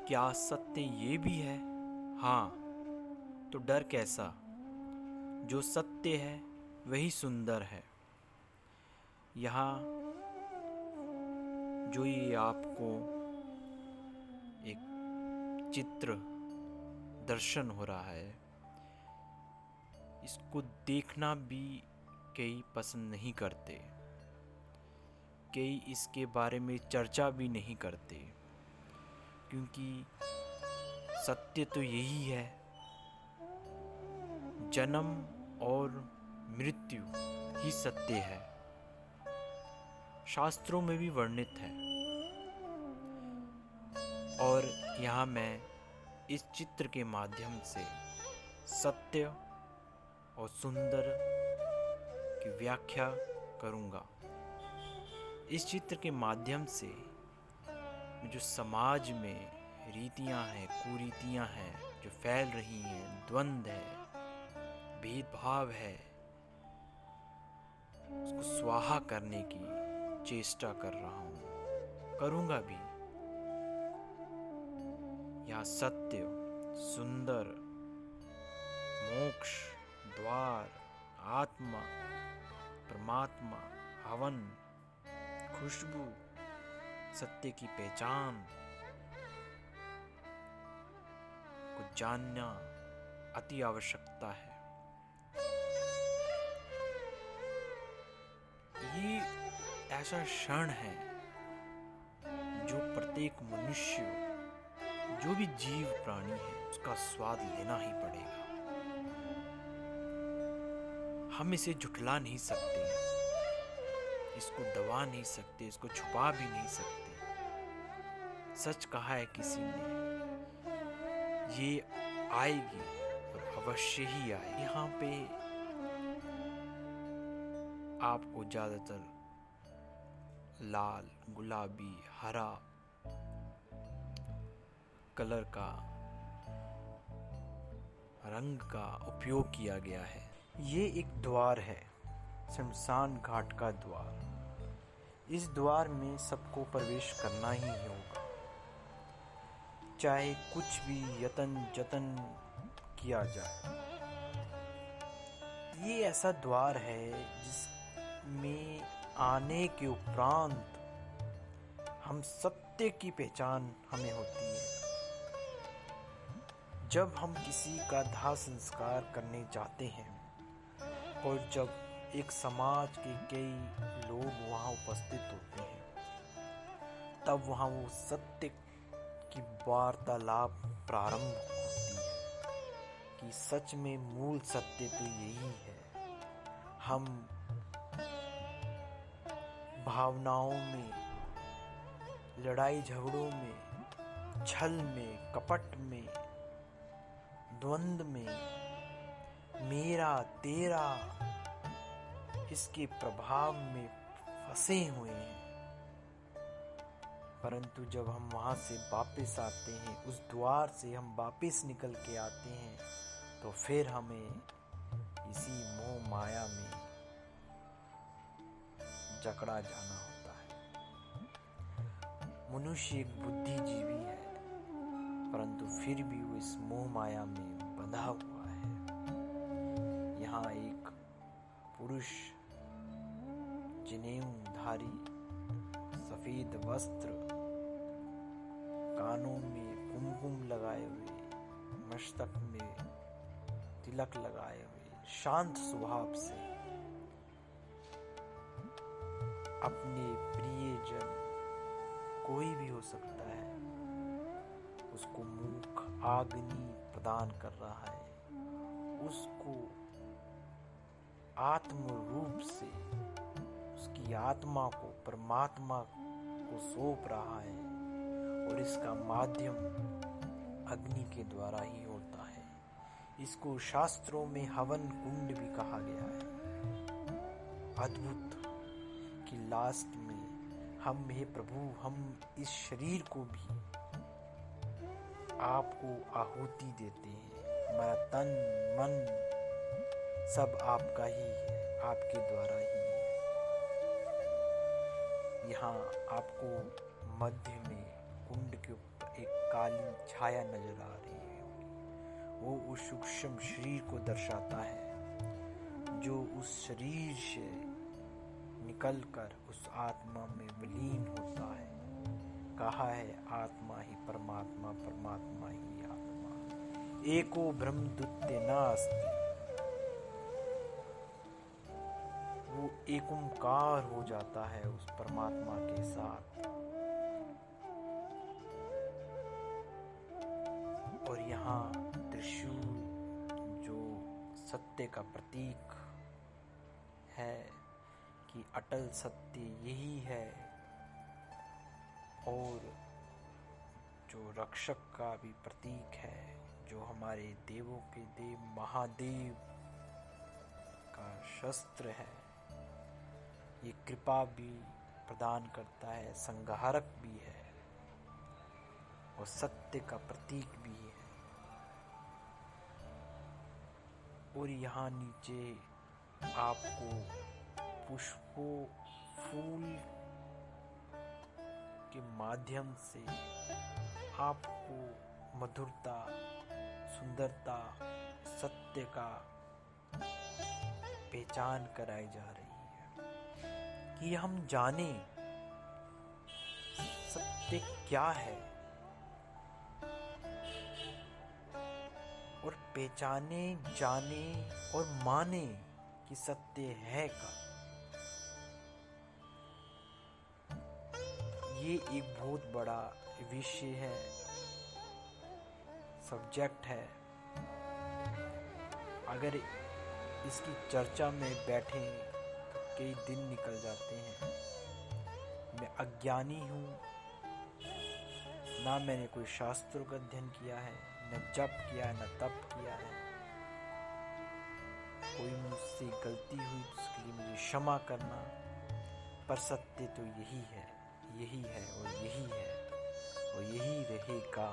क्या सत्य ये भी है? हाँ, तो डर कैसा? जो सत्य है वही सुंदर है। यहाँ जो ये आपको एक चित्र दर्शन हो रहा है, इसको देखना भी कई पसंद नहीं करते, कई इसके बारे में चर्चा भी नहीं करते, क्योंकि सत्य तो यही है, जन्म और मृत्यु ही सत्य है। शास्त्रों में भी वर्णित है। और यहाँ मैं इस चित्र के माध्यम से सत्य और सुंदर की व्याख्या करूँगा। इस चित्र के माध्यम से जो समाज में रीतियाँ हैं, कुरीतियाँ हैं जो फैल रही हैं, द्वंद्व है, भेदभाव है, उसको स्वाहा करने की चेष्टा कर रहा हूँ, करूँगा भी। यहाँ सत्य, सुंदर, मोक्ष, द्वार, आत्मा, परमात्मा, हवन, खुशबू, सत्य की पहचान को जानना अति आवश्यकता है। ये ऐसा क्षण है जो प्रत्येक मनुष्य, जो भी जीव प्राणी है, उसका स्वाद लेना ही पड़ेगा। हम इसे झुठला नहीं सकते, इसको दबा नहीं सकते, इसको छुपा भी नहीं सकते। सच कहा है किसी ने, ये आएगी और अवश्य ही आएगी। यहाँ पे आपको ज़्यादातर लाल, गुलाबी, हरा कलर का रंग का उपयोग किया गया है। ये एक द्वार है, शमशान घाट का द्वार। इस द्वार में सबको प्रवेश करना ही होगा, चाहे कुछ भी यतन जतन किया जाए। ये ऐसा द्वार है जिसमें आने के उपरांत हम सत्य की पहचान हमें होती है। जब हम किसी का दाह संस्कार करने जाते हैं और जब एक समाज के कई लोग वहाँ उपस्थित होते हैं, तब वहाँ वो सत्य की वार्तालाप प्रारंभ होती है कि सच में मूल सत्य तो यही है। हम भावनाओं में, लड़ाई झगड़ों में, छल में, कपट में, द्वंद्व में, मेरा तेरा, इसके प्रभाव में फंसे हुए हैं। परंतु जब हम वहाँ से वापस आते हैं, उस द्वार से हम वापस निकल के आते हैं, तो फिर हमें इसी मोह माया में जकड़ा जाना होता है। मनुष्य एक बुद्धिजीवी है, परंतु फिर भी वो इस मोह माया में बंधा हुआ है। यहाँ एक पुरुष जनेऊधारी, सफेद वस्त्र, कानों में कुमकुम लगाए हुए, मस्तक में तिलक लगाए हुए, शांत स्वभाव से अपने प्रियजन, कोई भी हो सकता है, उसको मुख आग्नि प्रदान कर रहा है, उसको आत्म रूप से उसकी आत्मा को परमात्मा को सौंप रहा है। और इसका माध्यम अग्नि के द्वारा ही होता है। इसको शास्त्रों में हवन कुंड भी कहा गया है। अद्भुत कि लास्ट में हम, हे प्रभु, हम इस शरीर को भी आपको आहुति देते हैं। हमारा तन मन सब आपका ही है, आपके द्वारा ही है। यहाँ आपको मध्य में कुंड के ऊपर एक काली छाया नजर आ रही है। वो उस सूक्ष्म शरीर को दर्शाता है जो उस शरीर से निकलकर उस आत्मा में विलीन होता है। कहा है आत्मा ही परमात्मा, परमात्मा ही आत्मा, एको ब्रह्म द्वितीय नास्ति। वो एक ओंकार हो जाता है उस परमात्मा के साथ। और यहाँ त्रिशूल जो सत्य का प्रतीक है कि अटल सत्य यही है, और जो रक्षक का भी प्रतीक है, जो हमारे देवों के देव महादेव का शस्त्र है। ये कृपा भी प्रदान करता है, संहारक भी है और सत्य का प्रतीक भी है। और यहाँ नीचे आपको पुष्पों, फूल के माध्यम से आपको मधुरता, सुंदरता, सत्य का पहचान कराई जा रही है कि हम जाने सत्य क्या है और पहचाने, जाने और माने कि सत्य है का। ये एक बहुत बड़ा विषय है, सब्जेक्ट है। अगर इसकी चर्चा में बैठे तो कई दिन निकल जाते हैं। मैं अज्ञानी हूँ, ना मैंने कोई शास्त्रों का अध्ययन किया है, न जप किया है, न तप किया है। कोई मुझसे गलती हुई तो उसके लिए मुझे क्षमा करना। पर सत्य तो यही है, यही है और यही है और यही रहेगा।